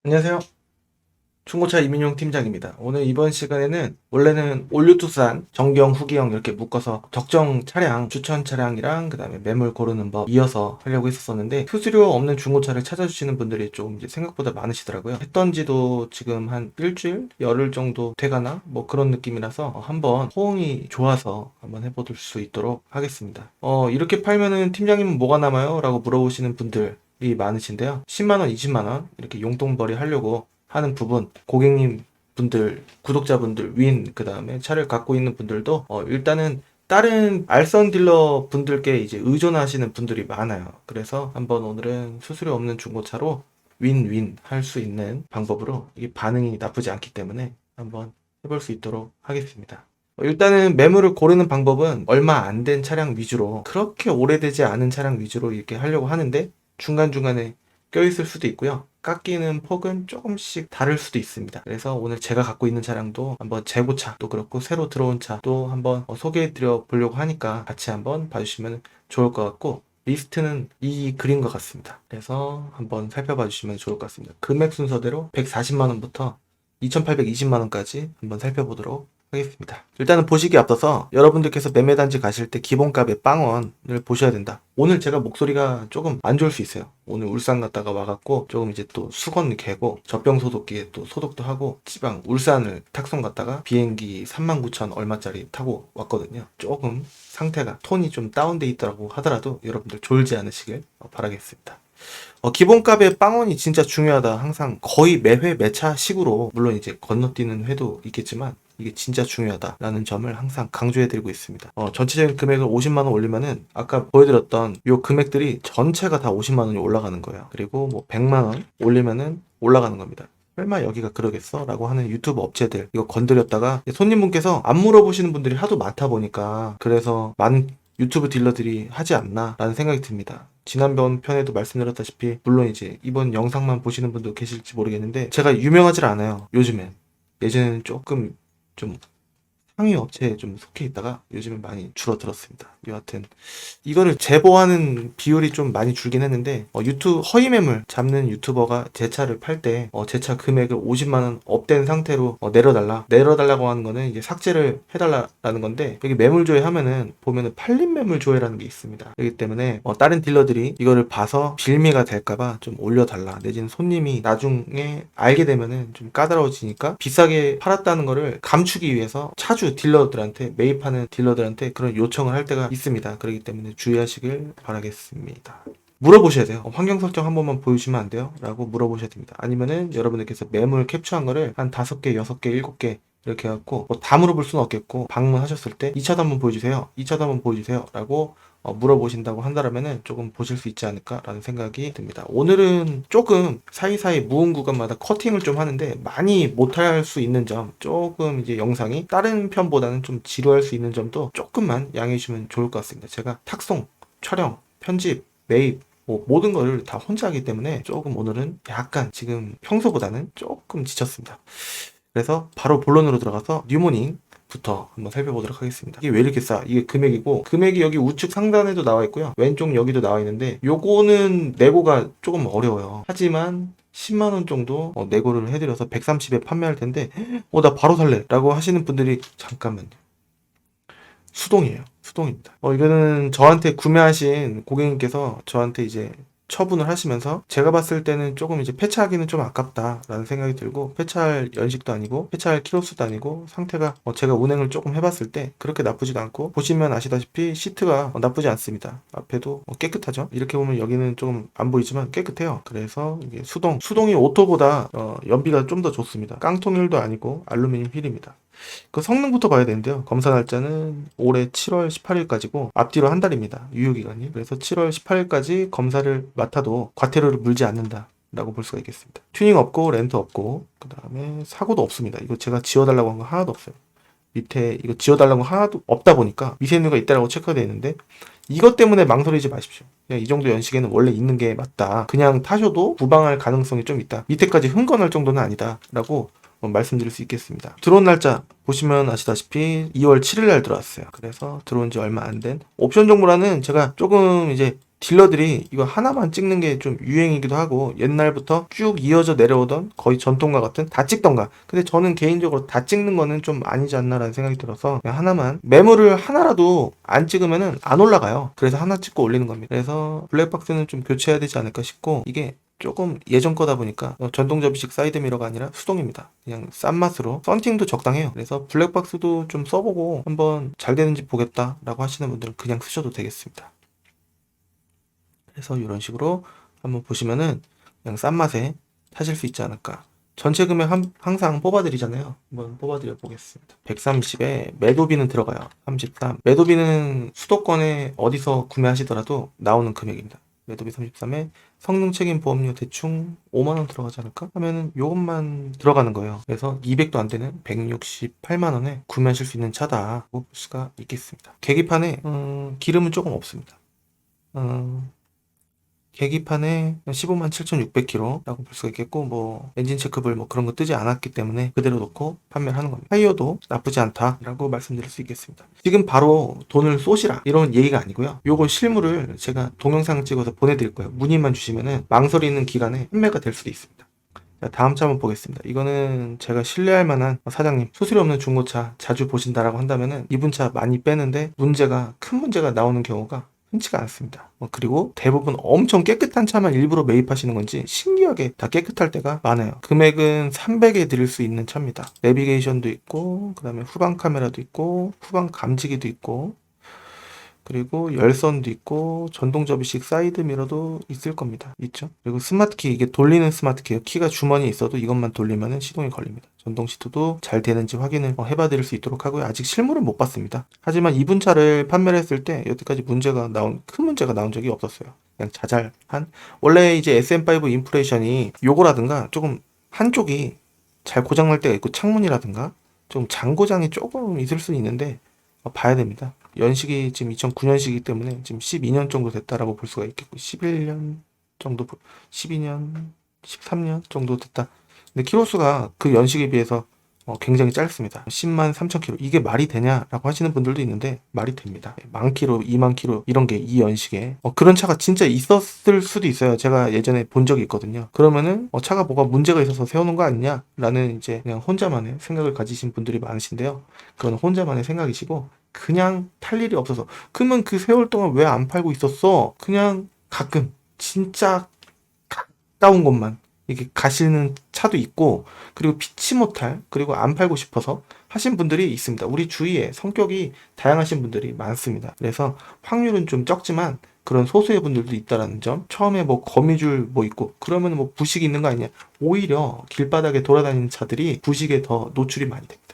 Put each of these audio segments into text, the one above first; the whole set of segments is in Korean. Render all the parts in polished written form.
안녕하세요. 중고차 이민용 팀장입니다. 오늘 이번 시간에는 원래는 올류투산, 정경, 후기형 이렇게 묶어서 적정 차량, 추천 차량이랑 그 다음에 매물 고르는 법 이어서 하려고 했었는데 수수료 없는 중고차를 찾아주시는 분들이 좀 이제 생각보다 많으시더라고요. 했던 지도 지금 한 일주일, 열흘 정도 돼가나? 뭐 그런 느낌이라서 한번 호응이 좋아서 한번 해볼 수 있도록 하겠습니다. 이렇게 팔면은 팀장님은 뭐가 남아요? 라고 물어보시는 분들이 많으신데요. 10만원, 20만원 이렇게 용돈벌이 하려고 하는 부분, 고객님 분들, 구독자분들, 그 다음에 차를 갖고 있는 분들도 일단은 다른 알선 딜러 분들께 이제 의존하시는 분들이 많아요. 그래서 한번 오늘은 수수료 없는 중고차로 윈윈 할 수 있는 방법으로 이게 반응이 나쁘지 않기 때문에 한번 해볼 수 있도록 하겠습니다. 일단은 매물을 고르는 방법은 얼마 안 된 차량 위주로, 그렇게 오래되지 않은 차량 위주로 이렇게 하려고 하는데 중간중간에 껴있을 수도 있고요. 깎이는 폭은 조금씩 다를 수도 있습니다. 그래서 오늘 제가 갖고 있는 차량도 한번 재고차도 그렇고 새로 들어온 차도 한번 소개해 드려 보려고 하니까 같이 한번 봐주시면 좋을 것 같고, 리스트는 이 그림과 같습니다. 그래서 한번 살펴봐 주시면 좋을 것 같습니다. 금액 순서대로 140만원부터 2820만원까지 한번 살펴보도록 하겠습니다. 일단은 보시기에 앞서서 여러분들께서 매매단지 가실 때 기본값의 빵원을 보셔야 된다. 오늘 제가 목소리가 조금 안 좋을 수 있어요. 오늘 울산 갔다가 와갖고 조금 이제 또 수건 개고 젖병 소독기에 또 소독도 하고 지방 울산을 탁송 갔다가 비행기 39,000 얼마짜리 타고 왔거든요. 조금 상태가 톤이 좀 다운돼 있더라고 하더라도 여러분들 졸지 않으시길 바라겠습니다. 기본값의 빵원이 진짜 중요하다. 항상 거의 매회 매차 식으로, 물론 이제 건너뛰는 회도 있겠지만 이게 진짜 중요하다라는 점을 항상 강조해드리고 있습니다. 전체적인 금액을 50만원 올리면은 아까 보여드렸던 요 금액들이 전체가 다 50만원이 올라가는 거예요. 그리고 뭐 100만원 올리면은 올라가는 겁니다. 설마 여기가 그러겠어? 라고 하는 유튜브 업체들 이거 건드렸다가 손님분께서 안 물어보시는 분들이 하도 많다 보니까 그래서 많은 유튜브 딜러들이 하지 않나 라는 생각이 듭니다. 지난번 편에도 말씀드렸다시피 물론 이제 이번 영상만 보시는 분도 계실지 모르겠는데 제가 유명하지 않아요. 요즘엔. 예전에는 조금 좀 상위 업체에 좀 속해 있다가 요즘은 많이 줄어들었습니다. 여하튼 이거를 제보하는 비율이 좀 많이 줄긴 했는데 유튜브 허위 매물 잡는 유튜버가 제 차를 팔 때 제 차 금액을 50만원 업된 상태로 내려달라고 하는 거는 이제 삭제를 해달라는 건데, 여기 매물 조회하면은 보면은 팔린 매물 조회라는 게 있습니다. 그렇기 때문에 다른 딜러들이 이거를 봐서 빌미가 될까봐 좀 올려달라, 내지는 손님이 나중에 알게 되면은 좀 까다로워지니까 비싸게 팔았다는 거를 감추기 위해서 차주 딜러들한테, 매입하는 딜러들한테 그런 요청을 할 때가 있습니다. 그렇기 때문에 주의하시길 바라겠습니다. 물어보셔야 돼요. 환경 설정 한 번만 보여주시면 안 돼요? 라고 물어보셔야 됩니다. 아니면은 여러분들께서 매물 캡처한 거를 한 5개, 6개, 7개 이렇게 해갖고 다 물어볼 수는 없겠고, 방문하셨을 때 2차도 한번 보여주세요, 2차도 한번 보여주세요 라고 물어보신다고 한다면은 조금 보실 수 있지 않을까라는 생각이 듭니다. 오늘은 조금 사이사이 무은 구간마다 커팅을 좀 하는데 많이 못할 수 있는 점, 조금 이제 영상이 다른 편보다는 좀 지루할 수 있는 점도 조금만 양해해 주시면 좋을 것 같습니다. 제가 탁송, 촬영, 편집, 매입 모든 거를 다 혼자 하기 때문에 조금 오늘은 약간 지금 평소보다는 조금 지쳤습니다. 그래서 바로 본론으로 들어가서 뉴모닝 부터 한번 살펴보도록 하겠습니다. 이게 왜 이렇게 싸? 이게 금액이고, 금액이 여기 우측 상단에도 나와 있고요, 왼쪽 여기도 나와 있는데 요거는 내고가 조금 어려워요. 하지만 10만원 정도 내고를 해드려서 130에 판매할 텐데 나 바로 살래 라고 하시는 분들이, 잠깐만요, 수동이에요. 수동입니다. 이거는 저한테 구매하신 고객님께서 저한테 이제 처분을 하시면서, 제가 봤을 때는 조금 이제 폐차하기는 좀 아깝다라는 생각이 들고, 폐차할 연식도 아니고 폐차할 키로수도 아니고 상태가 제가 운행을 조금 해봤을 때 그렇게 나쁘지도 않고, 보시면 아시다시피 시트가 나쁘지 않습니다. 앞에도 깨끗하죠. 이렇게 보면 여기는 조금 안 보이지만 깨끗해요. 그래서 이게 수동이 오토보다 연비가 좀 더 좋습니다. 깡통휠도 아니고 알루미늄 휠입니다. 그 성능부터 봐야 되는데요. 검사 날짜는 올해 7월 18일까지고 앞뒤로 한 달입니다. 유효기간이. 그래서 7월 18일까지 검사를 맡아도 과태료를 물지 않는다 라고 볼 수가 있겠습니다. 튜닝 없고 렌트 없고 그 다음에 사고도 없습니다. 이거 제가 지워달라고 한 거 하나도 없어요. 밑에 이거 지워달라고 하나도 없다 보니까 미세누가 있다라고 체크가 되어 있는데, 이것 때문에 망설이지 마십시오. 그냥 이 정도 연식에는 원래 있는 게 맞다, 그냥 타셔도 부방할 가능성이 좀 있다, 밑에까지 흥건할 정도는 아니다 라고 말씀드릴 수 있겠습니다. 들어온 날짜 보시면 아시다시피 2월 7일 날 들어왔어요. 그래서 들어온 지 얼마 안 된 옵션 정보란은 제가 조금 이제 딜러들이 이거 하나만 찍는 게 좀 유행이기도 하고 옛날부터 쭉 이어져 내려오던 거의 전통과 같은 다 찍던가. 근데 저는 개인적으로 다 찍는 거는 좀 아니지 않나라는 생각이 들어서 그냥 하나만, 매물을 하나라도 안 찍으면은 안 올라가요. 그래서 하나 찍고 올리는 겁니다. 그래서 블랙박스는 좀 교체해야 되지 않을까 싶고, 이게 조금 예전 거다 보니까 전동 접이식 사이드 미러가 아니라 수동입니다. 그냥 싼 맛으로 썬팅도 적당해요. 그래서 블랙박스도 좀 써보고 한번 잘 되는지 보겠다라고 하시는 분들은 그냥 쓰셔도 되겠습니다. 그래서 이런 식으로 한번 보시면은 그냥 싼 맛에 사실 수 있지 않을까. 전체 금액 항상 뽑아드리잖아요. 한번 뽑아드려 보겠습니다. 130에 매도비는 들어가요. 33. 매도비는 수도권에 어디서 구매하시더라도 나오는 금액입니다. 매도비 33에 성능 책임 보험료 대충 5만원 들어가지 않을까? 하면은 요것만 들어가는 거예요. 그래서 200도 안 되는 168만원에 구매하실 수 있는 차다 볼 수가 있겠습니다. 계기판에 기름은 조금 없습니다. 계기판에 157,600km라고 볼 수가 있겠고, 뭐 엔진 체크볼 뭐 그런 거 뜨지 않았기 때문에 그대로 놓고 판매를 하는 겁니다. 타이어도 나쁘지 않다라고 말씀드릴 수 있겠습니다. 지금 바로 돈을 쏘시라 이런 얘기가 아니고요. 요거 실물을 제가 동영상 찍어서 보내드릴 거예요. 문의만 주시면은 망설이는 기간에 판매가 될 수도 있습니다. 자, 다음 차 한번 보겠습니다. 이거는 제가 신뢰할 만한 사장님, 수수료 없는 중고차 자주 보신다라고 한다면은 이분 차 많이 빼는데 큰 문제가 나오는 경우가 흔치가 않습니다. 그리고 대부분 엄청 깨끗한 차만 일부러 매입하시는 건지 신기하게 다 깨끗할 때가 많아요. 금액은 300에 드릴 수 있는 차입니다. 내비게이션도 있고, 그 다음에 후방 카메라도 있고, 후방 감지기도 있고, 그리고 열선도 있고, 전동 접이식 사이드 미러도 있을 겁니다. 있죠? 그리고 스마트키, 이게 돌리는 스마트키예요. 키가 주머니에 있어도 이것만 돌리면 시동이 걸립니다. 전동 시트도 잘 되는지 확인을 해봐 드릴 수 있도록 하고요. 아직 실물은 못 봤습니다. 하지만 이분 차를 판매를 했을 때 여태까지 큰 문제가 나온 적이 없었어요. 그냥 자잘한, 원래 이제 SM5 인프레이션이 요거라든가 조금 한쪽이 잘 고장날 때가 있고, 창문이라든가 좀 장고장이 조금 있을 수 있는데 봐야 됩니다. 연식이 지금 2009년식이기 때문에 지금 12년 정도 됐다라고 볼 수가 있겠고, 11년 정도, 12년, 13년 정도 됐다. 근데 키로수가 그 연식에 비해서 굉장히 짧습니다. 10만 3천 킬로. 이게 말이 되냐라고 하시는 분들도 있는데 말이 됩니다. 1만 킬로, 2만 킬로 이런 게 이 연식에 그런 차가 진짜 있었을 수도 있어요. 제가 예전에 본 적이 있거든요. 그러면은 차가 뭐가 문제가 있어서 세우는 거 아니냐라는 이제 그냥 혼자만의 생각을 가지신 분들이 많으신데요. 그건 혼자만의 생각이시고, 그냥 탈 일이 없어서. 그러면 그 세월 동안 왜 안 팔고 있었어? 그냥 가끔 진짜 가까운 곳만 이렇게 가시는 차도 있고, 그리고 피치 못할, 그리고 안 팔고 싶어서 하신 분들이 있습니다. 우리 주위에 성격이 다양하신 분들이 많습니다. 그래서 확률은 좀 적지만 그런 소수의 분들도 있다라는 점. 처음에 뭐 거미줄 뭐 있고 그러면 뭐 부식이 있는 거 아니냐. 오히려 길바닥에 돌아다니는 차들이 부식에 더 노출이 많이 됩니다.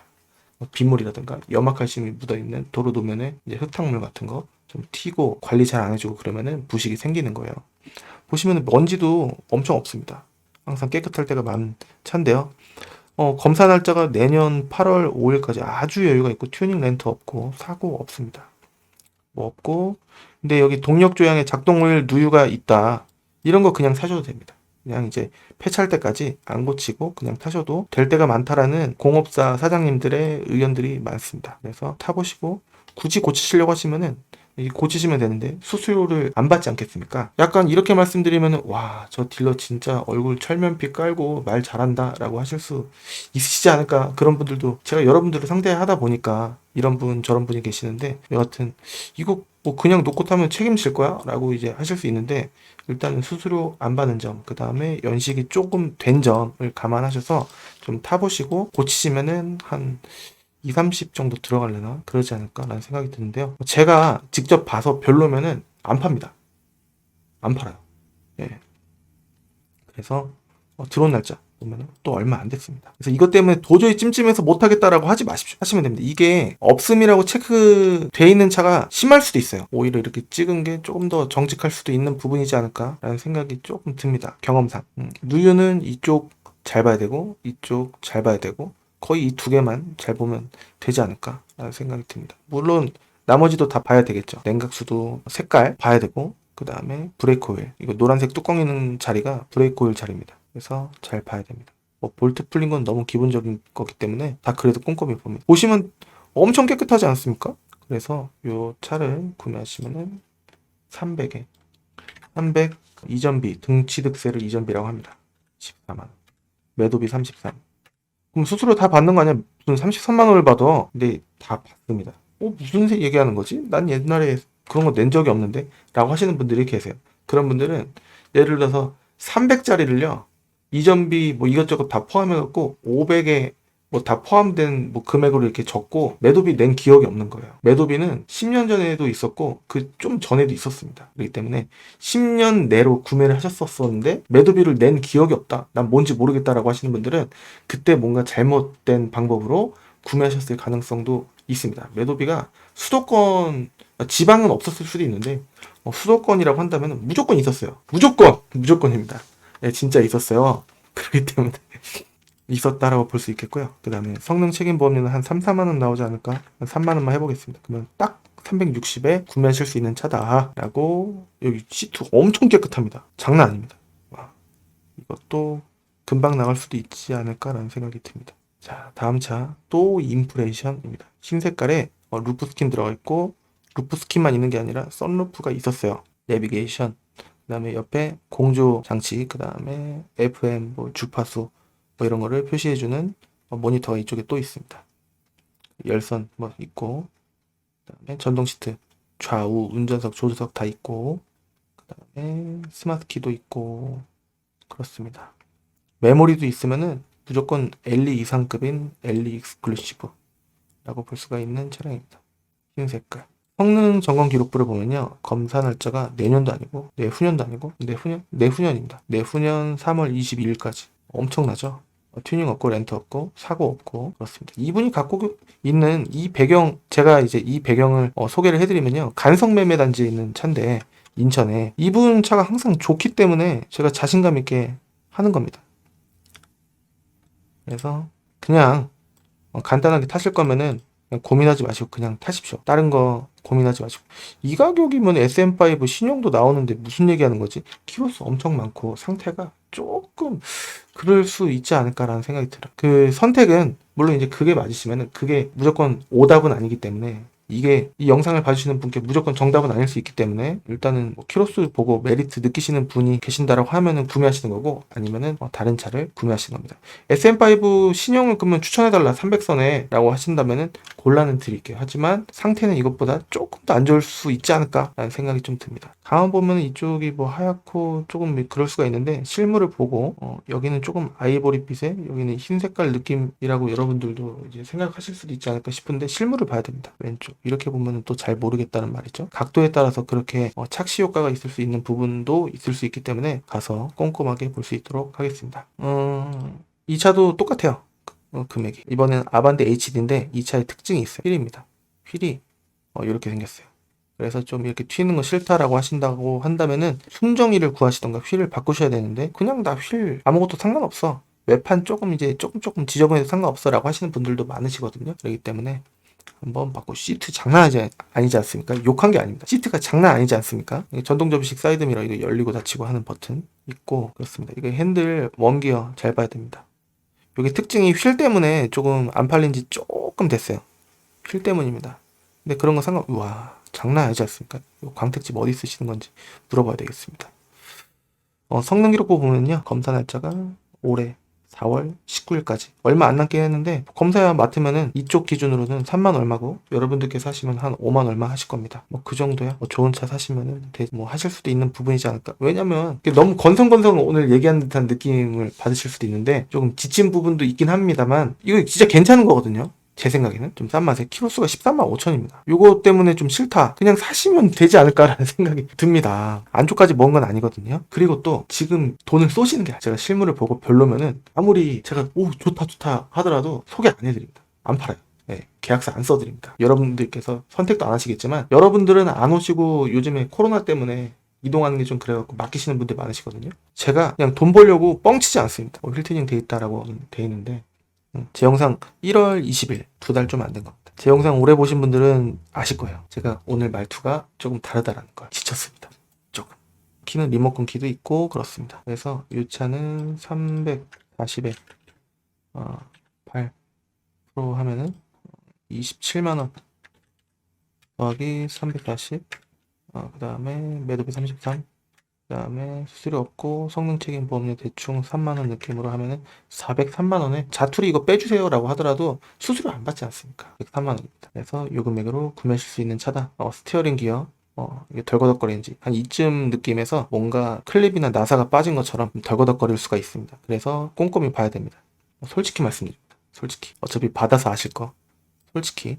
빗물이라든가 염화칼슘이 묻어있는 도로 도면에 이제 흙탕물 같은 거 좀 튀고 관리 잘 안 해주고 그러면은 부식이 생기는 거예요. 보시면 먼지도 엄청 없습니다. 항상 깨끗할 때가 많은 차인데요. 검사 날짜가 내년 8월 5일까지 아주 여유가 있고, 튜닝 렌트 없고 사고 없습니다. 뭐 없고, 근데 여기 동력 조향에 작동 오일 누유가 있다, 이런 거 그냥 사셔도 됩니다. 그냥 이제 폐차할 때까지 안 고치고 그냥 타셔도 될 때가 많다라는 공업사 사장님들의 의견들이 많습니다. 그래서 타보시고 굳이 고치시려고 하시면은 고치시면 되는데 수수료를 안 받지 않겠습니까? 약간 이렇게 말씀드리면은 와, 저 딜러 진짜 얼굴 철면피 깔고 말 잘한다 라고 하실 수 있으시지 않을까. 그런 분들도 제가 여러분들을 상대하다 보니까 이런 분 저런 분이 계시는데, 여하튼 이거 뭐 그냥 놓고 타면 책임질 거야? 라고 이제 하실 수 있는데, 일단은 수수료 안 받는 점, 그 다음에 연식이 조금 된 점을 감안하셔서 좀 타보시고 고치시면은 한 2, 30 정도 들어가려나? 그러지 않을까라는 생각이 드는데요. 제가 직접 봐서 별로면은 안 팝니다. 안 팔아요. 예. 그래서 들어온 날짜 보면은 또 얼마 안 됐습니다. 그래서 이것 때문에 도저히 찜찜해서 못하겠다라고 하지 마십시오. 하시면 됩니다. 이게 없음이라고 체크돼 있는 차가 심할 수도 있어요. 오히려 이렇게 찍은 게 조금 더 정직할 수도 있는 부분이지 않을까라는 생각이 조금 듭니다. 경험상. 누유는 이쪽 잘 봐야 되고, 이쪽 잘 봐야 되고, 거의 이 두 개만 잘 보면 되지 않을까 라는 생각이 듭니다. 물론 나머지도 다 봐야 되겠죠. 냉각수도 색깔 봐야 되고, 그 다음에 브레이크 오일, 이거 노란색 뚜껑 있는 자리가 브레이크 오일 자리입니다. 그래서 잘 봐야 됩니다. 볼트 풀린 건 너무 기본적인 거기 때문에 다 그래도 꼼꼼히 봅니다. 보시면 엄청 깨끗하지 않습니까? 그래서 이 차를 구매하시면은 300에 300 이전비, 등취득세를 이전비라고 합니다. 14만. 매도비 33. 그럼 수수료 다 받는 거 아니야? 무슨 33만 원을 받아. 근데 다 받습니다. 무슨 얘기하는 거지? 난 옛날에 그런 거 낸 적이 없는데? 라고 하시는 분들이 계세요. 그런 분들은 예를 들어서 300짜리를요, 이전비 뭐 이것저것 다 포함해갖고 500에 뭐 다 포함된 뭐 금액으로 이렇게 적고 매도비 낸 기억이 없는 거예요. 매도비는 10년 전에도 있었고 그 좀 전에도 있었습니다. 그렇기 때문에 10년 내로 구매를 하셨었는데 매도비를 낸 기억이 없다. 난 뭔지 모르겠다라고 하시는 분들은 그때 뭔가 잘못된 방법으로 구매하셨을 가능성도 있습니다. 매도비가 수도권, 지방은 없었을 수도 있는데 수도권이라고 한다면 무조건 있었어요. 무조건입니다. 네, 진짜 있었어요. 그렇기 때문에 있었다라고 볼 수 있겠고요. 그 다음에 성능 책임 보험료는 한 3, 4만 원 나오지 않을까? 한 3만 원만 해보겠습니다. 그러면 딱 360에 구매하실 수 있는 차다라고. 여기 시트 엄청 깨끗합니다. 장난 아닙니다. 와, 이것도 금방 나갈 수도 있지 않을까라는 생각이 듭니다. 자, 다음 차 또 인프레이션입니다. 흰 색깔에 루프 스킨 들어가 있고, 루프 스킨만 있는 게 아니라 썬루프가 있었어요. 내비게이션, 그 다음에 옆에 공조 장치, 그 다음에 FM, 뭐 주파수 뭐 이런 거를 표시해주는 모니터가 이쪽에 또 있습니다. 열선 뭐 있고, 그 다음에 전동 시트, 좌우 운전석, 조수석 다 있고, 그 다음에 스마트 키도 있고, 그렇습니다. 메모리도 있으면은 무조건 LE 이상급인 LE 익스클루시브라고 볼 수가 있는 차량입니다. 흰 색깔. 성능 점검 기록부를 보면요, 검사 날짜가 내년도 아니고 내후년도 아니고 내후년입니다. 내후년 3월 22일까지. 엄청나죠? 튜닝 없고 렌트 없고 사고 없고 그렇습니다. 이분이 갖고 있는 이 배경, 제가 이제 이 배경을 소개를 해드리면요, 간성매매 단지에 있는 차인데, 인천에 이분 차가 항상 좋기 때문에 제가 자신감 있게 하는 겁니다. 그래서 그냥 간단하게 타실 거면은 그냥 고민하지 마시고 그냥 타십시오. 다른 거 고민하지 마시고. 이 가격이면 SM5 신형도 나오는데 무슨 얘기하는 거지? 키로수 엄청 많고 상태가 조금 그럴 수 있지 않을까라는 생각이 들어요. 그 선택은 물론 이제 그게 맞으시면은 그게 무조건 오답은 아니기 때문에, 이게 이 영상을 봐주시는 분께 무조건 정답은 아닐 수 있기 때문에, 일단은 뭐 키로수 보고 메리트 느끼시는 분이 계신다라고 하면은 구매하시는 거고, 아니면은 다른 차를 구매하시는 겁니다. SM5 신형을 그러면 추천해달라 300선에 라고 하신다면은 곤란은 드릴게요. 하지만 상태는 이것보다 조금 더 안 좋을 수 있지 않을까라는 생각이 좀 듭니다. 가만 보면 이쪽이 뭐 하얗고 조금 그럴 수가 있는데, 실물을 보고 여기는 조금 아이보리빛에 여기는 흰 색깔 느낌이라고 여러분들도 이제 생각하실 수도 있지 않을까 싶은데, 실물을 봐야 됩니다. 왼쪽 이렇게 보면 또 잘 모르겠다는 말이죠. 각도에 따라서 그렇게 착시 효과가 있을 수 있는 부분도 있을 수 있기 때문에 가서 꼼꼼하게 볼 수 있도록 하겠습니다. 이 차도 똑같아요. 금액이. 이번엔 아반떼 HD인데 이 차의 특징이 있어요. 휠입니다. 휠이 이렇게 생겼어요. 그래서 좀 이렇게 튀는 거 싫다라고 하신다고 한다면은 순정이를 구하시던가 휠을 바꾸셔야 되는데, 그냥 나 휠 아무것도 상관없어, 외판 조금 이제 조금 지저분해도 상관없어 라고 하시는 분들도 많으시거든요. 그렇기 때문에 한번 바꿔. 시트 장난 아니지 않습니까? 욕한 게 아닙니다. 시트가 장난 아니지 않습니까? 전동 접이식 사이드미러, 이거 열리고 닫히고 하는 버튼 있고 그렇습니다. 이거 핸들 원기어 잘 봐야 됩니다. 여기 특징이 휠 때문에 조금 안 팔린 지 조금 됐어요. 휠 때문입니다. 근데 그런 거 우와, 장난 아니지 않습니까? 광택집 어디 쓰시는 건지 물어봐야 되겠습니다. 성능 기록부 보면요, 검사 날짜가 올해 4월 19일까지 얼마 안 남긴 했는데, 검사 맡으면은 이쪽 기준으로는 3만 얼마고, 여러분들께서 사시면 한 5만 얼마 하실 겁니다. 뭐 그 정도야. 좋은 차 사시면은 뭐 하실 수도 있는 부분이지 않을까. 왜냐면 너무 건성건성 오늘 얘기하는 듯한 느낌을 받으실 수도 있는데, 조금 지친 부분도 있긴 합니다만 이거 진짜 괜찮은 거거든요. 제 생각에는 좀 싼 맛에. 키로수가 13만 5천입니다. 요거 때문에 좀 싫다, 그냥 사시면 되지 않을까라는 생각이 듭니다. 안쪽까지 먹은 건 아니거든요. 그리고 또 지금 돈을 쏘시는 게, 제가 실물을 보고 별로면은 아무리 제가 좋다 하더라도 소개 안 해드립니다. 안 팔아요. 네, 계약서 안 써드립니다. 여러분들께서 선택도 안 하시겠지만, 여러분들은 안 오시고 요즘에 코로나 때문에 이동하는 게 좀 그래갖고 맡기시는 분들 많으시거든요. 제가 그냥 돈 벌려고 뻥치지 않습니다. 힐트닝 돼 있다라고 돼 있는데, 제 영상 1월 20일, 2달 좀 안 된 겁니다. 제 영상 오래 보신 분들은 아실 거예요. 제가 오늘 말투가 조금 다르다라는 걸. 지쳤습니다. 조금. 키는 리모컨 키도 있고 그렇습니다. 그래서 이 차는 340에 8% 하면은 27만원 더하기 340, 그 다음에 매도비 33, 그 그다음에 수수료 없고 성능 책임 보험료 대충 3만원 느낌으로 하면은 403만원에 자투리 이거 빼주세요라고 하더라도 수수료 안 받지 않습니까? 103만원입니다. 그래서 요 금액으로 구매하실 수 있는 차다. 스티어링 기어 이게 덜거덕거리는지 한 이쯤 느낌에서 뭔가 클립이나 나사가 빠진 것처럼 덜거덕거릴 수가 있습니다. 그래서 꼼꼼히 봐야 됩니다. 솔직히 말씀드립니다. 솔직히 어차피 받아서 아실 거 솔직히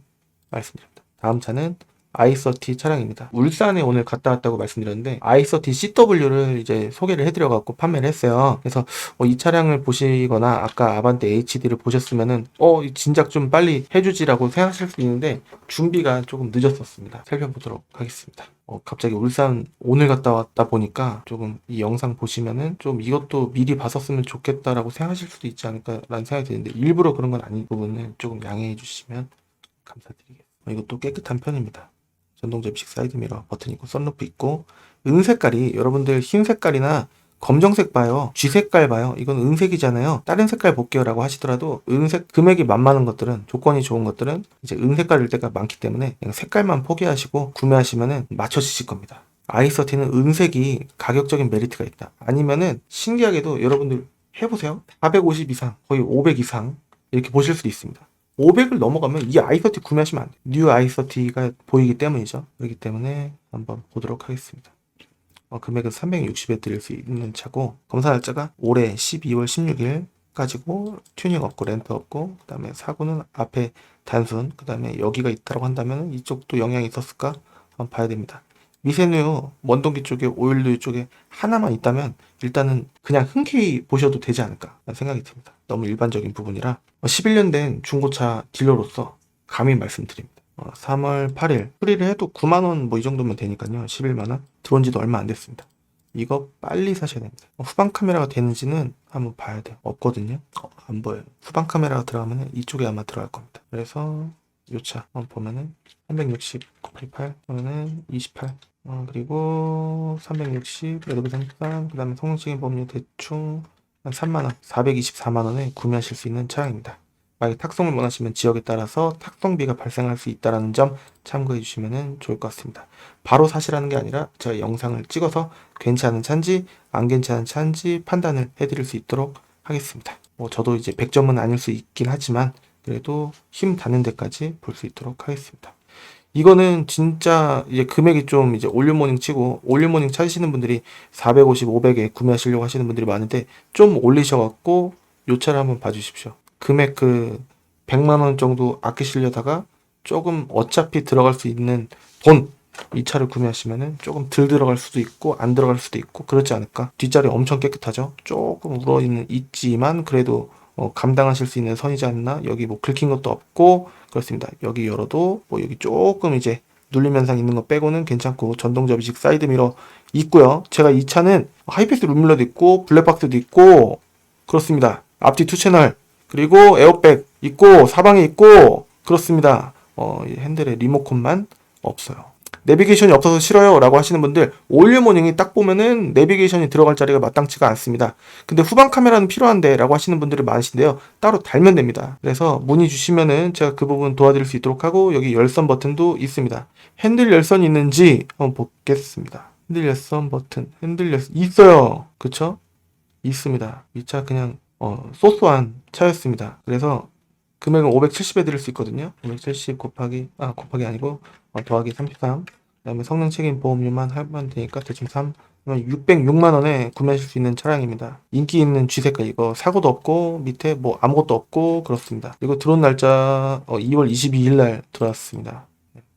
말씀드립니다. 다음 차는 i30 차량입니다. 울산에 오늘 갔다 왔다고 말씀드렸는데 i30 CW를 이제 소개를 해드려갖고 판매를 했어요. 그래서 이 차량을 보시거나 아까 아반떼 HD를 보셨으면은 진작 좀 빨리 해주지라고 생각하실 수 있는데 준비가 조금 늦었었습니다. 살펴보도록 하겠습니다. 갑자기 울산 오늘 갔다 왔다 보니까 조금 이 영상 보시면은 좀 이것도 미리 봤었으면 좋겠다라고 생각하실 수도 있지 않을까라는 생각이 드는데 일부러 그런 건 아닌 부분을 조금 양해해 주시면 감사드리겠습니다. 이것도 깨끗한 편입니다. 전동 접이식 사이드미러 버튼 있고 썬루프 있고 은색깔이 여러분들 흰 색깔이나 검정색 봐요, 쥐 색깔 봐요. 이건 은색이잖아요. 다른 색깔 볼게요 라고 하시더라도 은색 금액이 만만한 것들은 조건이 좋은 것들은 이제 은색깔일 때가 많기 때문에 그냥 색깔만 포기하시고 구매하시면은 맞춰지실 겁니다. i30는 은색이 가격적인 메리트가 있다. 아니면은 신기하게도 여러분들 해보세요. 450 이상 거의 500 이상 이렇게 보실 수도 있습니다. 500을 넘어가면 이 i30 구매하시면 안 돼요. 뉴 i30가 보이기 때문이죠. 그렇기 때문에 한번 보도록 하겠습니다. 금액은 360에 드릴 수 있는 차고 검사 날짜가 올해 12월 16일까지고 튜닝 없고 렌트 없고 그 다음에 사고는 앞에 단순 그 다음에 여기가 있다고 한다면 이쪽도 영향이 있었을까 한번 봐야 됩니다. 미세누 원동기 쪽에 오일누 쪽에 하나만 있다면 일단은 그냥 흔쾌히 보셔도 되지 않을까 생각이 듭니다. 너무 일반적인 부분이라 11년 된 중고차 딜러로서 감히 말씀드립니다. 3월 8일 수리를 해도 9만원 뭐 이 정도면 되니까요. 11만원 들어온 지도 얼마 안 됐습니다. 이거 빨리 사셔야 됩니다. 후방 카메라가 되는지는 한번 봐야 돼요. 없거든요. 안 보여요. 후방 카메라가 들어가면 이쪽에 아마 들어갈 겁니다. 그래서 이 차 한번 보면은 360 곱하기 8 그러면은 28 그리고 360 매도비 33 그 다음에 성능적인 보험료 대충 한 3만원 424만원에 구매하실 수 있는 차량입니다. 만약 탁송을 원하시면 지역에 따라서 탁송비가 발생할 수 있다는 점 참고해 주시면 좋을 것 같습니다. 바로 사시라는 게 아니라 제가 영상을 찍어서 괜찮은 차인지 안 괜찮은 차인지 판단을 해드릴 수 있도록 하겠습니다. 저도 이제 100점은 아닐 수 있긴 하지만 그래도 힘 닿는 데까지 볼 수 있도록 하겠습니다. 이거는 진짜 이제 금액이 좀 이제 올류모닝 치고 올류모닝 찾으시는 분들이 450, 500에 구매하시려고 하시는 분들이 많은데 좀 올리셔갖고 요 차를 한번 봐주십시오. 금액 100만원 정도 아끼시려다가 조금 어차피 들어갈 수 있는 돈 이 차를 구매하시면은 조금 덜 들어갈 수도 있고 안 들어갈 수도 있고 그렇지 않을까. 뒷자리 엄청 깨끗하죠. 조금 있지만 그래도 감당하실 수 있는 선이지 않나. 여기 뭐 긁힌 것도 없고 그렇습니다. 여기 열어도 뭐 여기 조금 이제 눌림 현상 있는 거 빼고는 괜찮고 전동 접이식 사이드 미러 있고요. 제가 이 차는 하이패스 룸밀러도 있고 블랙박스도 있고 그렇습니다. 앞뒤 2채널 그리고 에어백 있고 사방에 있고 그렇습니다. 핸들에 리모컨만 없어요. 내비게이션이 없어서 싫어요 라고 하시는 분들 올류모닝이 딱 보면은 내비게이션이 들어갈 자리가 마땅치가 않습니다. 근데 후방 카메라는 필요한데 라고 하시는 분들이 많으신데요. 따로 달면 됩니다. 그래서 문의 주시면은 제가 그 부분 도와드릴 수 있도록 하고 여기 열선 버튼도 있습니다. 핸들 열선이 있는지 한번 보겠습니다. 핸들 열선 버튼 핸들 열선 있어요. 그쵸? 있습니다. 이 차 그냥 소소한 차였습니다. 그래서 금액은 570에 드릴 수 있거든요. 570 곱하기 아니고 더하기 33 그 다음에 성능 책임 보험료만 하면 되니까 대충 3 606만원에 구매하실 수 있는 차량입니다. 인기 있는 G색깔 이거 사고도 없고 밑에 뭐 아무것도 없고 그렇습니다. 이거 들어온 날짜 2월 22일 날 들어왔습니다.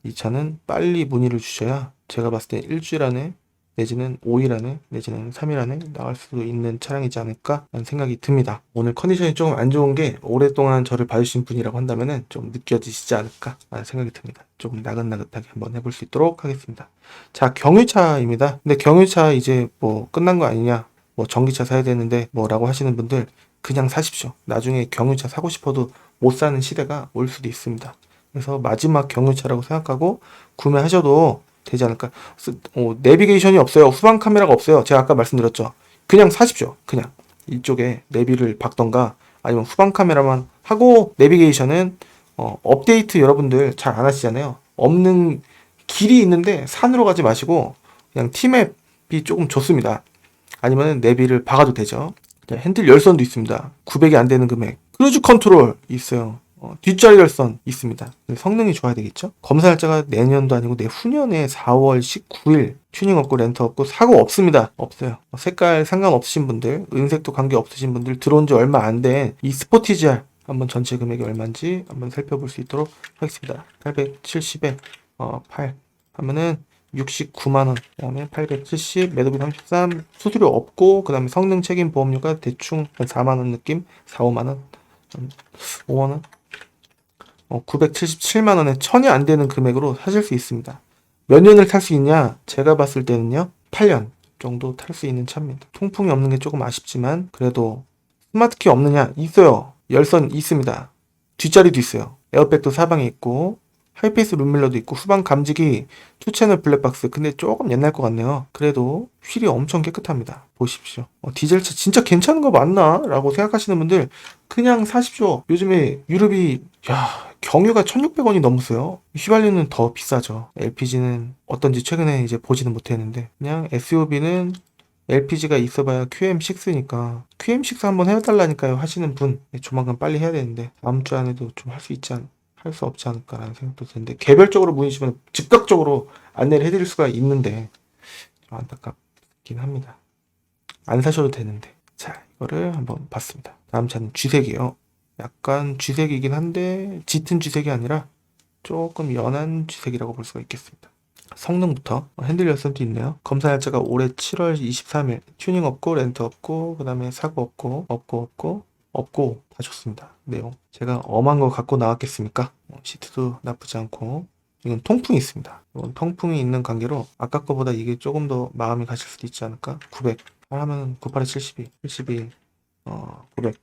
이 차는 빨리 문의를 주셔야 제가 봤을 때 일주일 안에 내지는 5일 안에 내지는 3일 안에 나갈 수 있는 차량이지 않을까 라는 생각이 듭니다. 오늘 컨디션이 조금 안 좋은 게 오랫동안 저를 봐주신 분이라고 한다면 좀 느껴지시지 않을까 라는 생각이 듭니다. 조금 나긋나긋하게 한번 해볼 수 있도록 하겠습니다. 자, 경유차입니다. 근데 경유차 이제 뭐 끝난 거 아니냐 뭐 전기차 사야 되는데 뭐 라고 하시는 분들 그냥 사십시오. 나중에 경유차 사고 싶어도 못 사는 시대가 올 수도 있습니다. 그래서 마지막 경유차라고 생각하고 구매하셔도 되지 않을까. 내비게이션이 없어요. 후방 카메라가 없어요. 제가 아까 말씀드렸죠. 그냥 사십시오. 그냥 이쪽에 내비를 박던가 아니면 후방 카메라만 하고 내비게이션은 업데이트 여러분들 잘 안 하시잖아요. 없는 길이 있는데 산으로 가지 마시고 그냥 티맵 그립이 조금 좋습니다. 아니면 내비를 박아도 되죠. 자, 핸들 열선도 있습니다. 900이 안 되는 금액. 크루즈 컨트롤 있어요. 뒷자리 열선 있습니다. 성능이 좋아야 되겠죠? 검사 날짜가 내년도 아니고 내후년에 4월 19일. 튜닝 없고 렌터 없고 사고 없습니다. 없어요. 색깔 상관없으신 분들, 은색도 관계 없으신 분들, 들어온 지 얼마 안 된 이 스포티지R 한번 전체 금액이 얼마인지 한번 살펴볼 수 있도록 하겠습니다. 870에 8 하면은 69만원, 그 다음에 870, 매도비 33, 수수료 없고, 그 다음에 성능 책임 보험료가 대충 한 4만원 느낌? 4, 5만원? 5만원? 977만원에 1000이 안 되는 금액으로 사실 수 있습니다. 몇 년을 탈 수 있냐? 제가 봤을 때는요, 8년 정도 탈 수 있는 차입니다. 통풍이 없는 게 조금 아쉽지만, 그래도 스마트키 없느냐? 있어요. 열선 있습니다. 뒷자리도 있어요. 에어백도 사방에 있고, 하이페이스 룸밀러도 있고, 후방 감지기 2채널 블랙박스. 근데 조금 옛날 것 같네요. 그래도 휠이 엄청 깨끗합니다. 보십시오. 디젤차 진짜 괜찮은 거 맞나? 라고 생각하시는 분들 그냥 사십시오. 요즘에 유럽이 경유가 1,600원이 넘었어요. 휘발유는 더 비싸죠. LPG는 어떤지 최근에 이제 보지는 못했는데, 그냥 SUV는 LPG가 있어봐야 QM6니까 QM6 한번 해달라니까요 하시는 분 조만간 빨리 해야 되는데 다음 주 안에도 좀 할 수 없지 않을까라는 생각도 드는데, 개별적으로 문의주시면 즉각적으로 안내를 해드릴 수가 있는데 좀 안타깝긴 합니다. 안 사셔도 되는데. 자, 이거를 한번 봤습니다. 다음 차는 G색이에요. 약간 G색이긴 한데 짙은 G색이 아니라 조금 연한 G색이라고 볼 수가 있겠습니다. 성능부터 핸들 열선도 있네요. 검사 날짜가 올해 7월 23일. 튜닝 없고 렌트 없고, 그 다음에 사고 없고 다 좋습니다. 내용 제가 엄한 거 갖고 나왔겠습니까? 시트도 나쁘지 않고, 이건 통풍이 있습니다. 이건 통풍이 있는 관계로 아까 거보다 이게 조금 더 마음이 가실 수도 있지 않을까? 900 하면 98에 72 900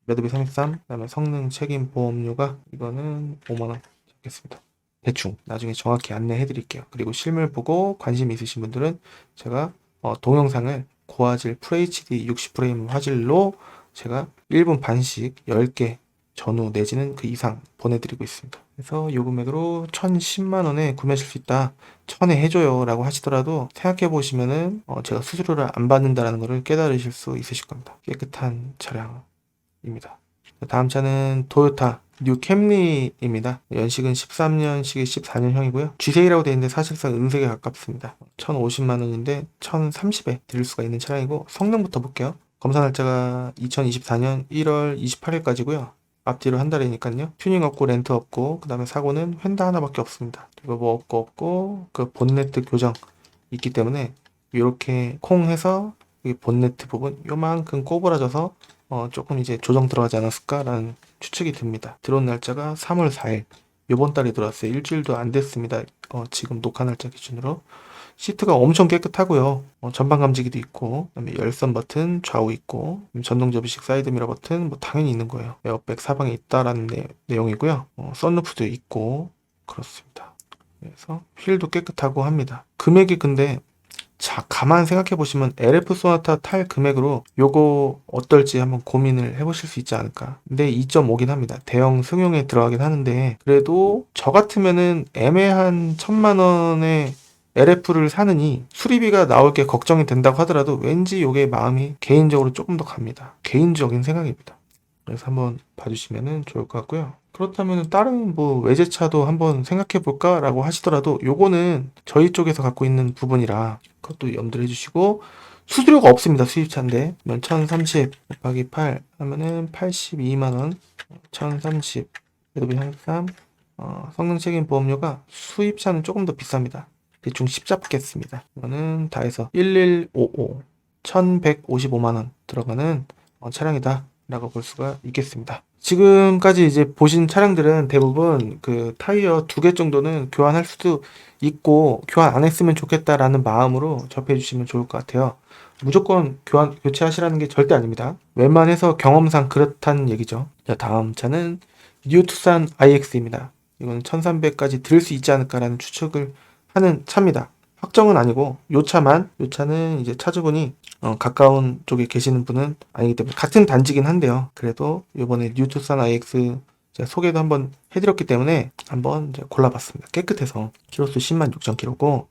매도비 33, 그 다음에 성능 책임 보험료가 이거는 5만원 잡겠습니다. 대충 나중에 정확히 안내해 드릴게요. 그리고 실물 보고 관심 있으신 분들은 제가 동영상을 고화질 FHD 60프레임 화질로 제가 1분 반씩 10개 전후 내지는 그 이상 보내드리고 있습니다. 그래서 요 금액으로 1,010만원에 구매하실 수 있다, 1000에 해줘요 라고 하시더라도 생각해 보시면은 제가 수수료를 안 받는다는 것을 깨달으실 수 있으실 겁니다. 깨끗한 차량입니다. 다음 차는 토요타 뉴 캠리입니다. 연식은 13년식이 14년형이고요. G색이라고 되어 있는데 사실상 은색에 가깝습니다. 1,050만원인데 1,030에 드릴 수가 있는 차량이고, 성능부터 볼게요. 검사 날짜가 2024년 1월 28일까지고요. 앞뒤로 한 달이니까요. 튜닝 없고 렌트 없고, 그 다음에 사고는 휀다 하나밖에 없습니다. 이거 뭐 없고 그 본네트 교정 있기 때문에 이렇게 콩 해서 이 본네트 부분 요만큼 꼬부라져서 조금 이제 조정 들어가지 않았을까라는 추측이 듭니다. 들어온 날짜가 3월 4일. 요번 달에 들어왔어요. 일주일도 안 됐습니다. 지금 녹화 날짜 기준으로. 시트가 엄청 깨끗하고요. 전방 감지기도 있고, 그다음에 열선 버튼 좌우 있고, 전동 접이식 사이드 미러 버튼 뭐 당연히 있는 거예요. 에어백 사방에 있다라는 내용이고요. 썬루프도 있고 그렇습니다. 그래서 휠도 깨끗하고 합니다. 금액이 근데 가만 생각해 보시면 LF 소나타 탈 금액으로 요거 어떨지 한번 고민을 해보실 수 있지 않을까. 근데 2.5긴 합니다. 대형 승용에 들어가긴 하는데, 그래도 저 같으면은 애매한 1,000만원에 LF를 사느니 수리비가 나올 게 걱정이 된다고 하더라도 왠지 요게 마음이 개인적으로 조금 더 갑니다. 개인적인 생각입니다. 그래서 한번 봐주시면 좋을 것 같고요. 그렇다면 다른 뭐 외제차도 한번 생각해 볼까 라고 하시더라도 요거는 저희 쪽에서 갖고 있는 부분이라 그것도 염두를 해주시고, 수수료가 없습니다. 수입차인데 1030 곱하기 8 하면은 82만원, 1030 매도비 33, 성능 책임 보험료가 수입차는 조금 더 비쌉니다. 대충 10 잡겠습니다. 이거는 다 해서 1155 1155만원 들어가는 차량이다 라고 볼 수가 있겠습니다. 지금까지 이제 보신 차량들은 대부분 그 타이어 2개 정도는 교환할 수도 있고, 교환 안 했으면 좋겠다라는 마음으로 접해 주시면 좋을 것 같아요. 무조건 교체하시라는 게 절대 아닙니다. 웬만해서 경험상 그렇다는 얘기죠. 자, 다음 차는 뉴 투싼 IX입니다. 이거는 1300까지 들을 수 있지 않을까라는 추측을 하는 차입니다. 확정은 아니고 요 차는 이제 차주분이 가까운 쪽에 계시는 분은 아니기 때문에 같은 단지긴 한데요. 그래도 이번에 뉴 투싼 IX 제가 소개도 한번 해드렸기 때문에 한번 이제 골라봤습니다. 깨끗해서 키로수 106,000km고,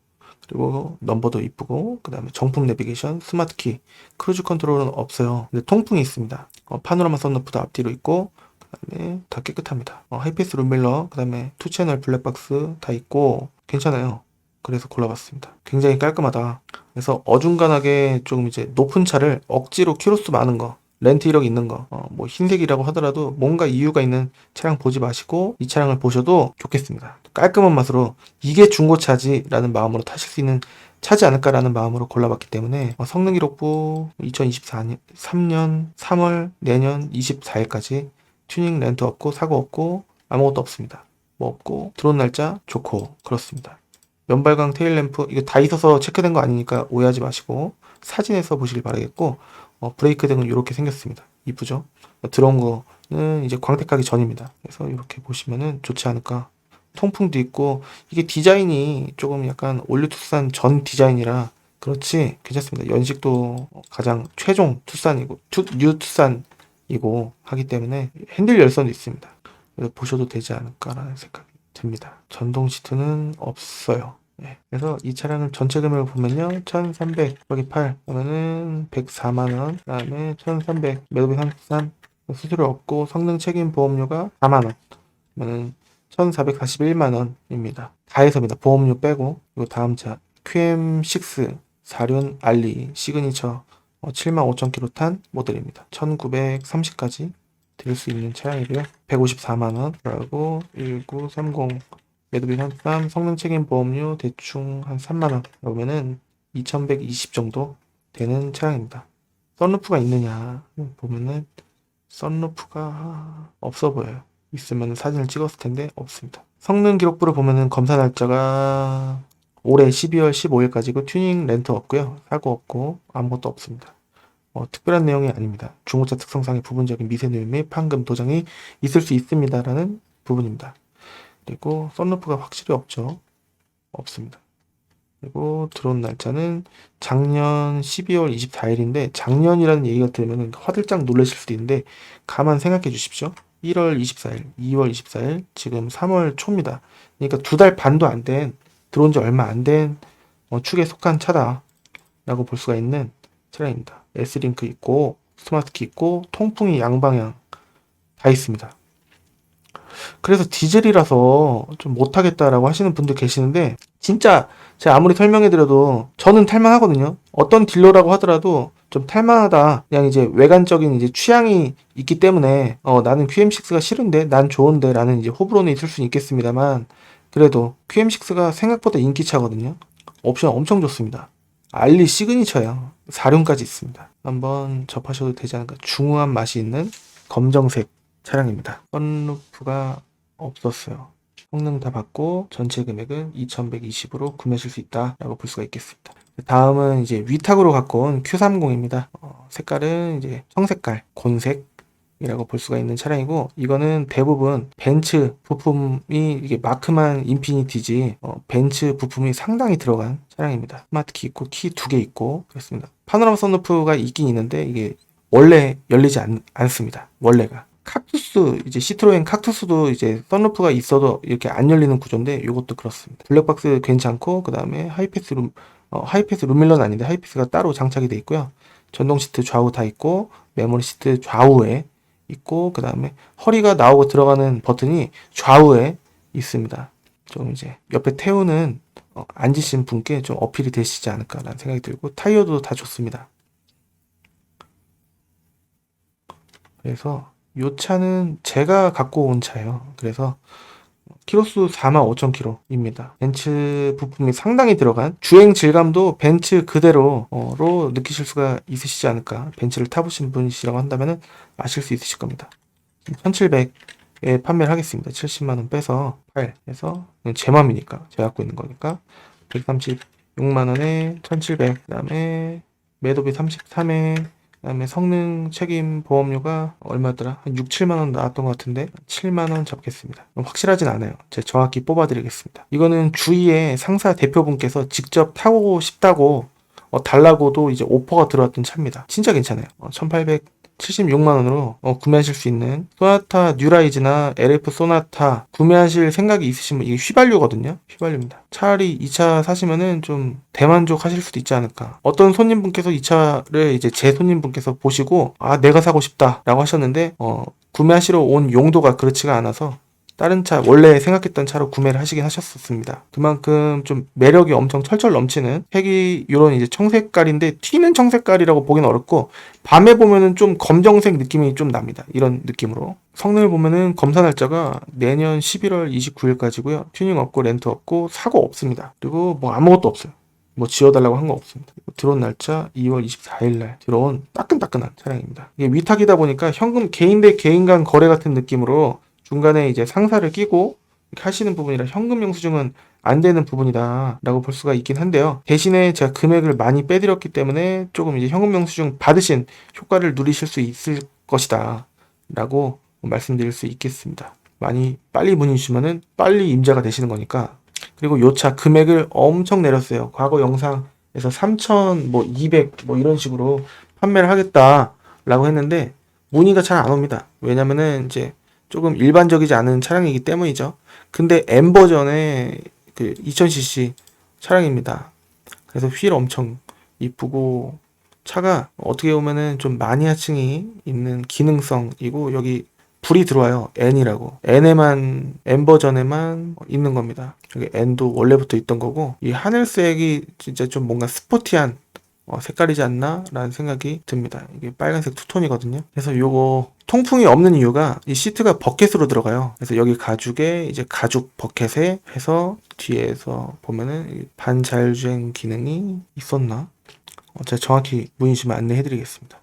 그리고 넘버도 이쁘고, 그 다음에 정품 내비게이션, 스마트키, 크루즈 컨트롤은 없어요. 근데 통풍이 있습니다. 파노라마 썬루프도 앞뒤로 있고, 그 다음에 다 깨끗합니다. 하이패스 룸밀러, 그 다음에 2채널 블랙박스 다 있고 괜찮아요. 그래서 골라봤습니다. 굉장히 깔끔하다. 그래서 어중간하게 조금 이제 높은 차를 억지로 키로수 많은 거, 렌트 이력 있는 거, 뭐 흰색이라고 하더라도 뭔가 이유가 있는 차량 보지 마시고 이 차량을 보셔도 좋겠습니다. 깔끔한 맛으로 이게 중고차지라는 마음으로 타실 수 있는 차지 않을까라는 마음으로 골라봤기 때문에 성능 기록부 2024년 3년 3월 내년 24일까지 튜닝 렌트 없고 사고 없고 아무것도 없습니다. 뭐 없고 들어온 날짜 좋고 그렇습니다. 면발광 테일램프 이거 다 있어서 체크된 거 아니니까 오해하지 마시고 사진에서 보시길 바라겠고 브레이크 등은 이렇게 생겼습니다. 이쁘죠? 들어온 거는 이제 광택하기 전입니다. 그래서 이렇게 보시면은 좋지 않을까. 통풍도 있고 이게 디자인이 조금 약간 올류 투싼 전 디자인이라 그렇지 괜찮습니다. 연식도 가장 최종 투싼이고 뉴 투싼이고 하기 때문에 핸들 열선도 있습니다. 그래서 보셔도 되지 않을까라는 생각이 듭니다. 전동 시트는 없어요. 네. 그래서 이 차량을 전체 금액을 보면요 1300 여기 8 그러면은 104만원 그 다음에 1300 매도비 33 수수료 없고 성능 책임 보험료가 4만원 그러면은 1441만원입니다. 다 해서입니다. 보험료 빼고. 그리고 다음 차 QM6 4륜 알리 시그니처 75,000km 탄 모델입니다. 1930까지 드릴 수 있는 차량이고요. 154만원 그리고 1930 매도비 33 성능 책임 보험료 대충 한 3만원 그러면은 2120 정도 되는 차량입니다. 썬루프가 있느냐 보면은 썬루프가 없어 보여요. 있으면 사진을 찍었을 텐데 없습니다. 성능 기록부를 보면은 검사 날짜가 올해 12월 15일까지고 튜닝 렌트 없고요. 사고 없고 아무것도 없습니다. 특별한 내용이 아닙니다. 중고차 특성상의 부분적인 미세 누유 및 판금 도장이 있을 수 있습니다라는 부분입니다. 그리고 썬루프가 확실히 없죠. 없습니다. 그리고 들어온 날짜는 작년 12월 24일인데 작년이라는 얘기가 들으면 화들짝 놀라실 수도 있는데 가만 생각해 주십시오. 1월 24일, 2월 24일, 지금 3월 초입니다. 그러니까 2달 반도 안 된, 들어온 지 얼마 안 된 축에 속한 차다라고 볼 수가 있는 차량입니다. S링크 있고 스마트키 있고 통풍이 양방향 다 있습니다. 그래서 디젤이라서 좀 못하겠다라고 하시는 분들 계시는데 진짜 제가 아무리 설명해드려도 저는 탈만하거든요. 어떤 딜러라고 하더라도 좀 탈만하다. 그냥 이제 외관적인 이제 취향이 있기 때문에 나는 QM6가 싫은데 난 좋은데 라는 이제 호불호는 있을 수는 있겠습니다만 그래도 QM6가 생각보다 인기차거든요. 옵션 엄청 좋습니다. 알리 시그니처야. 4륜까지 있습니다. 한번 접하셔도 되지 않을까. 중후한 맛이 있는 검정색 차량입니다. 썬루프가 없었어요. 성능 다 받고 전체 금액은 2120으로 구매하실 수 있다라고 볼 수가 있겠습니다. 다음은 이제 위탁으로 갖고 온 Q30입니다. 색깔은 이제 청색깔, 곤색이라고 볼 수가 있는 차량이고 이거는 대부분 벤츠 부품이 이게 마크만 인피니티지 벤츠 부품이 상당히 들어간 차량입니다. 스마트키 있고 키 2개 있고 그렇습니다. 파노라마 썬루프가 있긴 있는데 이게 원래 열리지 않습니다. 원래가. 칵투스 이제 시트로엔 칵투스도 이제 썬루프가 있어도 이렇게 안 열리는 구조인데 이것도 그렇습니다. 블랙박스 괜찮고 그 다음에 하이패스 룸밀러는 아닌데 하이패스가 따로 장착이 돼 있고요. 전동 시트 좌우 다 있고 메모리 시트 좌우에 있고 그 다음에 허리가 나오고 들어가는 버튼이 좌우에 있습니다. 좀 이제 옆에 태우는 앉으신 분께 좀 어필이 되시지 않을까라는 생각이 들고 타이어도 다 좋습니다. 그래서 이 차는 제가 갖고 온 차예요. 그래서 키로수 45,000km입니다. 벤츠 부품이 상당히 들어간 주행 질감도 벤츠 그대로로 느끼실 수가 있으시지 않을까. 벤츠를 타보신 분이시라고 한다면 아실 수 있으실 겁니다. 1700에 판매를 하겠습니다. 70만원 빼서 8해서 제 맘이니까 제가 갖고 있는 거니까 136만원에 1700 그 다음에 매도비 33에 그 다음에 성능 책임 보험료가 얼마더라? 한 6, 7만원 나왔던 것 같은데 7만원 잡겠습니다. 확실하진 않아요. 제가 정확히 뽑아드리겠습니다. 이거는 주위에 상사 대표분께서 직접 타고 싶다고 달라고도 이제 오퍼가 들어왔던 차입니다. 진짜 괜찮아요. 1800 76만 원으로 구매하실 수 있는 소나타 뉴라이즈나 LF 소나타 구매하실 생각이 있으시면 이게 휘발유거든요. 휘발유입니다. 차라리 이 차 사시면은 좀 대만족하실 수도 있지 않을까. 어떤 손님분께서 이 차를 이제 제 손님분께서 보시고 내가 사고 싶다라고 하셨는데 구매하시러 온 용도가 그렇지가 않아서 다른 차, 원래 생각했던 차로 구매를 하시긴 하셨었습니다. 그만큼 좀 매력이 엄청 철철 넘치는 색이 이런 이제 청색깔인데 튀는 청색깔이라고 보기는 어렵고 밤에 보면은 좀 검정색 느낌이 좀 납니다. 이런 느낌으로. 성능을 보면은 검사 날짜가 내년 11월 29일까지고요. 튜닝 없고 렌트 없고 사고 없습니다. 그리고 뭐 아무것도 없어요. 뭐 지워달라고 한 거 없습니다. 들어온 날짜 2월 24일날 들어온 따끈따끈한 차량입니다. 이게 위탁이다 보니까 현금 개인 대 개인 간 거래 같은 느낌으로 중간에 이제 상사를 끼고 이렇게 하시는 부분이라 현금 영수증은 안 되는 부분이다 라고 볼 수가 있긴 한데요. 대신에 제가 금액을 많이 빼드렸기 때문에 조금 이제 현금 영수증 받으신 효과를 누리실 수 있을 것이다 라고 말씀드릴 수 있겠습니다. 많이 빨리 문의 주시면은 빨리 임자가 되시는 거니까. 그리고 요 차 금액을 엄청 내렸어요. 과거 영상에서 3,000, 200 이런 식으로 판매를 하겠다라고 했는데 문의가 잘 안 옵니다. 왜냐면은 이제 조금 일반적이지 않은 차량이기 때문이죠. 근데 M 버전의 그 2000cc 차량입니다. 그래서 휠 엄청 이쁘고 차가 어떻게 보면은 좀 마니아층이 있는 기능성이고 여기 불이 들어와요. N이라고. M 버전에만 있는 겁니다. 여기 N도 원래부터 있던 거고 이 하늘색이 진짜 좀 뭔가 스포티한 색깔이지 않나 라는 생각이 듭니다. 이게 빨간색 투톤이거든요. 그래서 요거 통풍이 없는 이유가 이 시트가 버켓으로 들어가요. 그래서 여기 가죽에 이제 가죽 버켓에 해서 뒤에서 보면은 반자율주행 기능이 있었나? 제가 정확히 문의 주시면 안내해 드리겠습니다.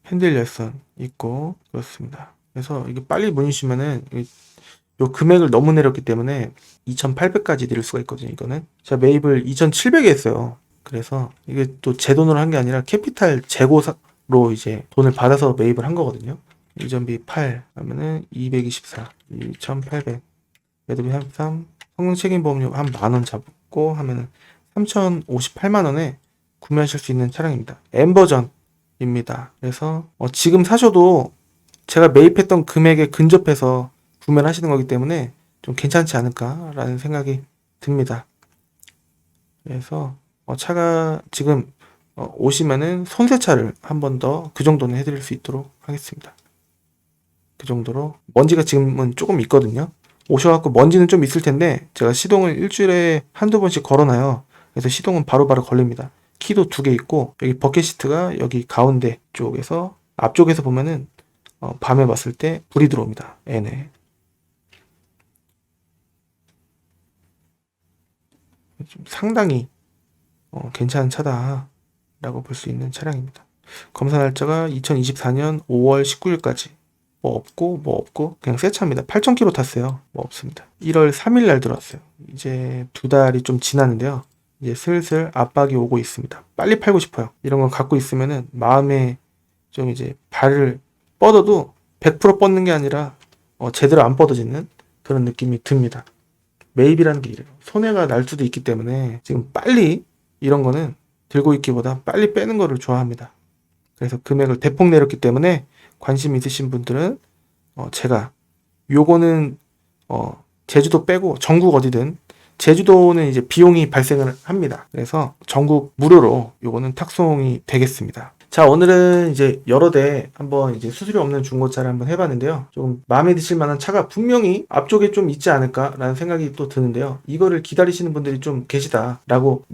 핸들 열선 있고 그렇습니다. 그래서 이게 빨리 문의 주시면은 요 금액을 너무 내렸기 때문에 2,800까지 드릴 수가 있거든요. 이거는 제가 매입을 2,700에 했어요. 그래서 이게 또 제 돈으로 한 게 아니라 캐피탈 재고로 이제 돈을 받아서 매입을 한 거거든요. 이전비 8 하면은 224, 2,800, 매도비 33, 성능 책임 보험료 한 만원 잡고 하면은 3,058만 원에 구매하실 수 있는 차량입니다. M 버전입니다. 그래서 지금 사셔도 제가 매입했던 금액에 근접해서 구매를 하시는 거기 때문에 좀 괜찮지 않을까라는 생각이 듭니다. 그래서 차가 지금 오시면은 손세차를 한 번 더 그 정도는 해드릴 수 있도록 하겠습니다. 그 정도로 먼지가 지금은 조금 있거든요. 오셔갖고 먼지는 좀 있을 텐데 제가 시동을 일주일에 한두 번씩 걸어놔요. 그래서 시동은 바로바로 걸립니다. 키도 2개 있고 여기 버켓 시트가 여기 가운데 쪽에서 앞쪽에서 보면은 밤에 봤을 때 불이 들어옵니다. N에. 좀 상당히 괜찮은 차다라고 볼 수 있는 차량입니다. 검사 날짜가 2024년 5월 19일까지 뭐 없고 그냥 새 차입니다. 8,000km 탔어요. 뭐 없습니다. 1월 3일 날 들어왔어요. 이제 2달이 좀 지났는데요. 이제 슬슬 압박이 오고 있습니다. 빨리 팔고 싶어요. 이런 거 갖고 있으면은 마음에 좀 이제 발을 뻗어도 100% 뻗는 게 아니라 제대로 안 뻗어지는 그런 느낌이 듭니다. 매입이라는 게 이래요. 손해가 날 수도 있기 때문에 지금 빨리 이런 거는 들고 있기보다 빨리 빼는 거를 좋아합니다. 그래서 금액을 대폭 내렸기 때문에 관심 있으신 분들은 제가 요거는 제주도 빼고 전국 어디든 제주도는 이제 비용이 발생을 합니다. 그래서 전국 무료로 요거는 탁송이 되겠습니다. 자, 오늘은 이제 여러 대 한번 이제 수수료 없는 중고차를 한번 해봤는데요. 조금 마음에 드실 만한 차가 분명히 앞쪽에 좀 있지 않을까라는 생각이 또 드는데요. 이거를 기다리시는 분들이 좀 계시다라고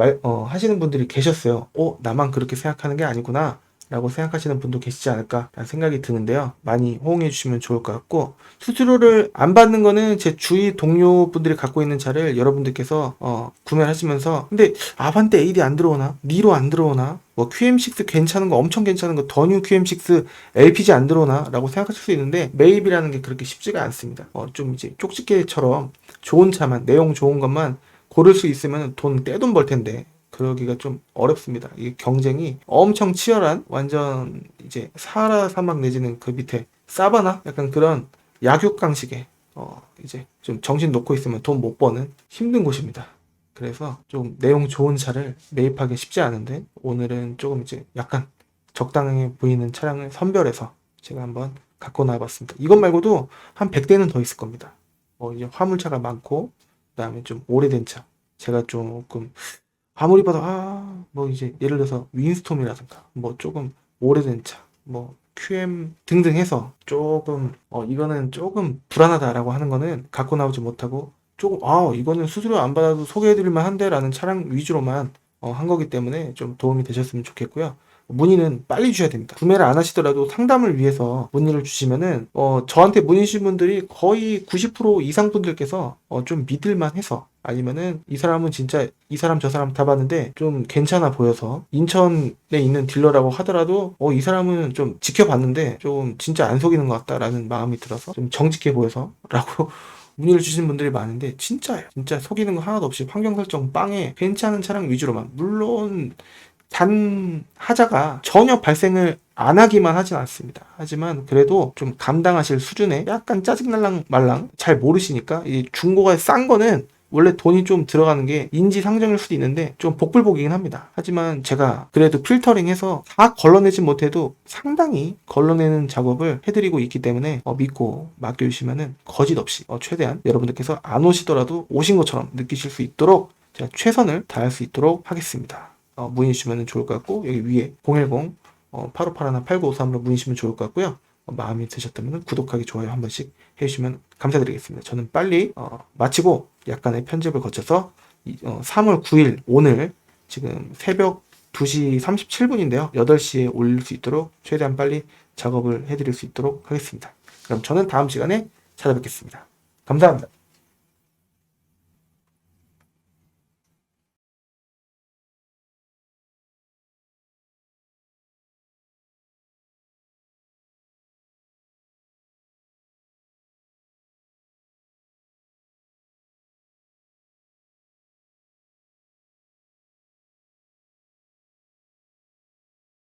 하시는 분들이 계셨어요. 나만 그렇게 생각하는 게 아니구나. 라고 생각하시는 분도 계시지 않을까 라는 생각이 드는데요. 많이 호응해 주시면 좋을 것 같고 수수료를 안 받는 거는 제 주위 동료분들이 갖고 있는 차를 여러분들께서 구매를 하시면서 근데 아반떼 AD 안 들어오나? 니로 안 들어오나? 뭐 QM6 괜찮은 거 엄청 괜찮은 거 더뉴 QM6 LPG 안 들어오나? 라고 생각하실 수 있는데 매입이라는 게 그렇게 쉽지가 않습니다. 좀 이제 쪽집게처럼 좋은 차만 내용 좋은 것만 고를 수 있으면 돈 떼돈 벌 텐데 그러기가 좀 어렵습니다. 이게 경쟁이 엄청 치열한 완전 이제 사하라 사막 내지는 그 밑에 사바나 약간 그런 약육강식의 이제 좀 정신 놓고 있으면 돈 못 버는 힘든 곳입니다. 그래서 좀 내용 좋은 차를 매입하기 쉽지 않은데 오늘은 조금 이제 약간 적당해 보이는 차량을 선별해서 제가 한번 갖고 나와봤습니다. 이것 말고도 한 100대는 더 있을 겁니다. 이제 화물차가 많고 그다음에 좀 오래된 차. 제가 조금 아무리 봐도 뭐 이제 예를 들어서 윈스톰이라든가 뭐 조금 오래된 차, 뭐 QM 등등 해서 조금 이거는 조금 불안하다라고 하는 거는 갖고 나오지 못하고 조금 이거는 수수료 안 받아도 소개해드릴 만한데라는 차량 위주로만 한 거기 때문에 좀 도움이 되셨으면 좋겠고요. 문의는 빨리 주셔야 됩니다. 구매를 안 하시더라도 상담을 위해서 문의를 주시면은 저한테 문의 주신 분들이 거의 90% 이상 분들께서 좀 믿을만 해서 아니면은 이 사람은 진짜 이 사람 저 사람 다 봤는데 좀 괜찮아 보여서 인천에 있는 딜러라고 하더라도 이 사람은 좀 지켜봤는데 좀 진짜 안 속이는 것 같다라는 마음이 들어서 좀 정직해 보여서 라고 문의를 주시는 분들이 많은데 진짜예요. 진짜 속이는 거 하나도 없이 환경 설정 빵에 괜찮은 차량 위주로만, 물론 단 하자가 전혀 발생을 안 하기만 하진 않습니다. 하지만 그래도 좀 감당하실 수준의 약간 짜증날랑 말랑 잘 모르시니까 이 중고가 싼 거는 원래 돈이 좀 들어가는 게 인지상정일 수도 있는데 좀 복불복이긴 합니다. 하지만 제가 그래도 필터링해서 다 걸러내진 못해도 상당히 걸러내는 작업을 해드리고 있기 때문에 믿고 맡겨주시면은 거짓 없이 최대한 여러분들께서 안 오시더라도 오신 것처럼 느끼실 수 있도록 제가 최선을 다할 수 있도록 하겠습니다. 문의 주시면 좋을 것 같고 여기 위에 010 8581-8953으로 문의 주시면 좋을 것 같고요. 마음이 드셨다면 구독하기, 좋아요 한 번씩 해주시면 감사드리겠습니다. 저는 빨리 마치고 약간의 편집을 거쳐서 3월 9일 오늘 지금 새벽 2시 37분인데요. 8시에 올릴 수 있도록 최대한 빨리 작업을 해드릴 수 있도록 하겠습니다. 그럼 저는 다음 시간에 찾아뵙겠습니다. 감사합니다.